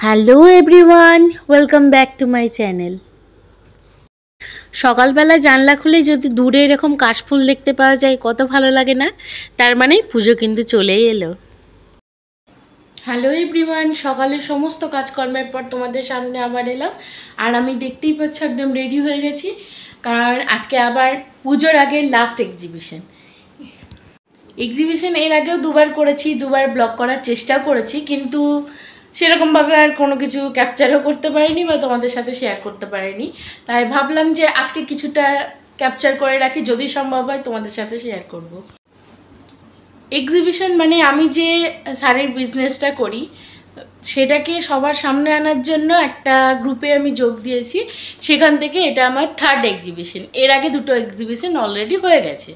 Hello everyone, welcome back to my channel. সকালবেলা জানলা খুলে যদি দূরে এরকম কাশফুল দেখতে পাওয়া যায় কত ভালো লাগে না? তার মানে পুজো কিন্তু চলেই এলো। হ্যালো এভরিওয়ান, সকালের সমস্ত কাজকর্মের পর তোমাদের সামনে আবার এলাম। আর আমি দেখতেই পাচ্ছি একদম রেডি হয়ে গেছি, কারণ আজকে আবার পুজোর আগে লাস্ট এক্সিবিশন। এর আগেও দুবার করেছি, দুবার ব্লগ করার চেষ্টাও করেছি, কিন্তু সেরকমভাবে আর কোনো কিছু ক্যাপচারও করতে পারিনি বা তোমাদের সাথে শেয়ার করতে পারিনি। তাই ভাবলাম যে আজকে কিছুটা ক্যাপচার করে রাখি, যদি সম্ভব হয় তোমাদের সাথে শেয়ার করব। এক্সিবিশন মানে আমি যে শাড়ির বিজনেসটা করি সেটাকে সবার সামনে আনার জন্য একটা গ্রুপে আমি যোগ দিয়েছি। সেখান থেকে এটা আমার থার্ড এক্সিবিশন। এর আগে দুটো এক্সিবিশন অলরেডি হয়ে গেছে।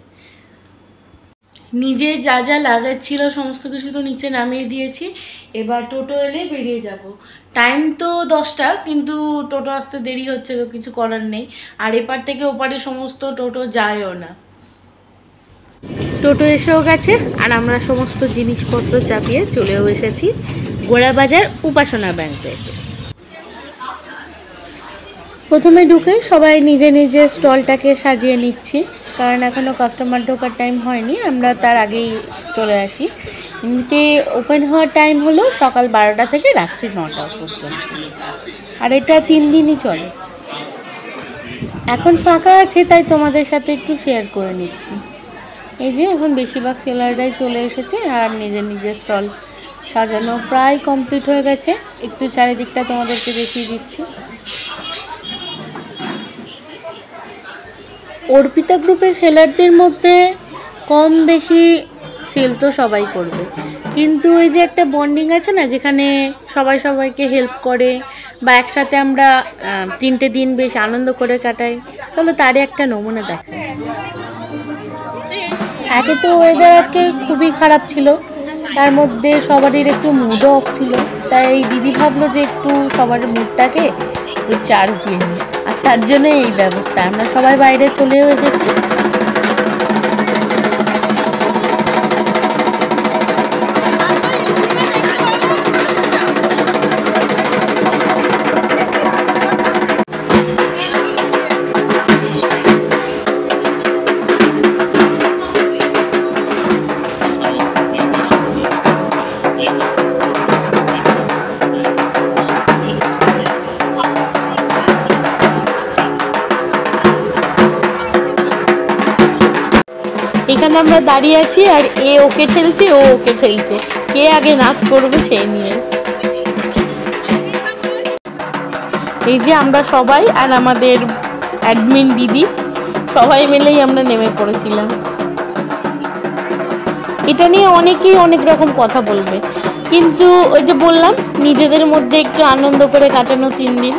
নিজে যা যা লাগাচ্ছিল সমস্ত কিছু তো নিচে নামিয়ে দিয়েছি। এবার টোটো এলে বেরিয়ে যাব। টাইম তো 10টা, কিন্তু টোটো আসতে দেরি হচ্ছে, তো কিছু করার নেই। আর এপার থেকে ওপারে সমস্ত টোটো যায়ও না। টোটো এসেও গেছে আর আমরা সমস্ত জিনিসপত্র চাপিয়ে চলেও এসেছি গোড়াবাজার উপাসনা ব্যাংকে। প্রথমে ঢুকে সবাই নিজে নিজে স্টলটাকে সাজিয়ে নিচ্ছি, কারণ এখনও কাস্টমার ঢোকার টাইম হয়নি, আমরা তার আগেই চলে আসি। এমনিতে ওপেন হওয়ার টাইম হলো সকাল 12টা থেকে রাত্রি 9টা পর্যন্ত, আর এটা 3 দিনই চলে। এখন ফাঁকা আছে তাই তোমাদের সাথে একটু শেয়ার করে নিচ্ছি। এই যে এখন বেশিরভাগ সেলাররাই চলে এসেছে আর নিজের নিজের স্টল সাজানো প্রায় কমপ্লিট হয়ে গেছে। একটু চারিদিকটা তোমাদেরকে দেখিয়ে দিচ্ছি। অর্পিতা গ্রুপের সেলারদের মধ্যে কম বেশি সেল তো সবাই করবে, কিন্তু এই যে একটা বন্ডিং আছে না, যেখানে সবাই সবাইকে হেল্প করে বা একসাথে আমরা 3টে দিন বেশ আনন্দ করে কাটাই, চলো তারই একটা নমুনা দেখাই। একে তো ওয়েদার আজকে খুবই খারাপ ছিল, তার মধ্যে সবারই একটু মুডও অফ ছিল, তাই দিদি ভাবলো যে একটু সবার মুডটাকে একটু চার্জ দিয়ে নিই, আর তার জন্য এই ব্যবস্থা। আমরা সবাই বাইরে চলেও এসেছি। এখানে আমরা দাঁড়িয়ে আছি আর এ ওকে ঠেলছে, ও ওকে ঠেলছে, কে আগে নাচ করবে সেই নিয়ে। এই যে আমরা সবাই আর আমাদের অ্যাডমিন দিদি সবাই মিলেই আমরা নেমে পড়েছিলাম। এটা নিয়ে অনেকেই অনেক রকম কথা বলবে, কিন্তু ওই যে বললাম, নিজেদের মধ্যে একটু আনন্দ করে কাটানো 3 দিন।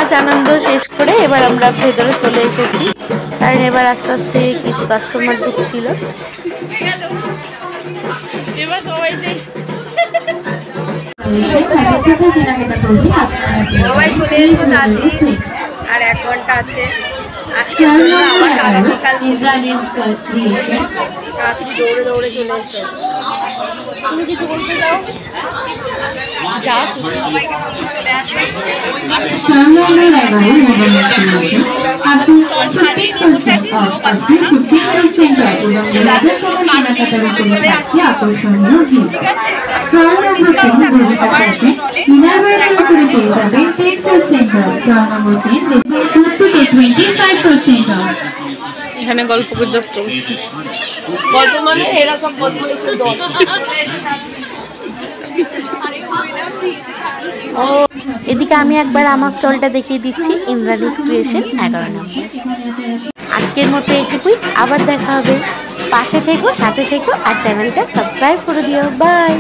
নাচ আনন্দ শেষ করে এবার আমরা ভেতরে চলে এসেছি, কারণ এবার আস্তে আস্তে কিছু কাস্টমার ঢুকছিল। এবার সবাই আর 1 ঘন্টা আছে। আজকে আবার আগামীকাল দৌড়ে দৌড়ে চলে এসো। তুমি কিছু বলতে চাও? এখানে গল্প গুজব চলছে। গল্প মানে এরা সব বদমাইশের দল। এদিকে আমি একবার আমার স্টলটা দেখিয়ে দিচ্ছি, ইন্দ্রানিস ক্রিয়েশন 11 নম্বর। আজকের মতো এটুকুই, আবার দেখা হবে। পাশে থেকো, সাথে থেকো, আর চ্যানেলটা সাবস্ক্রাইব করে দিও। বাই।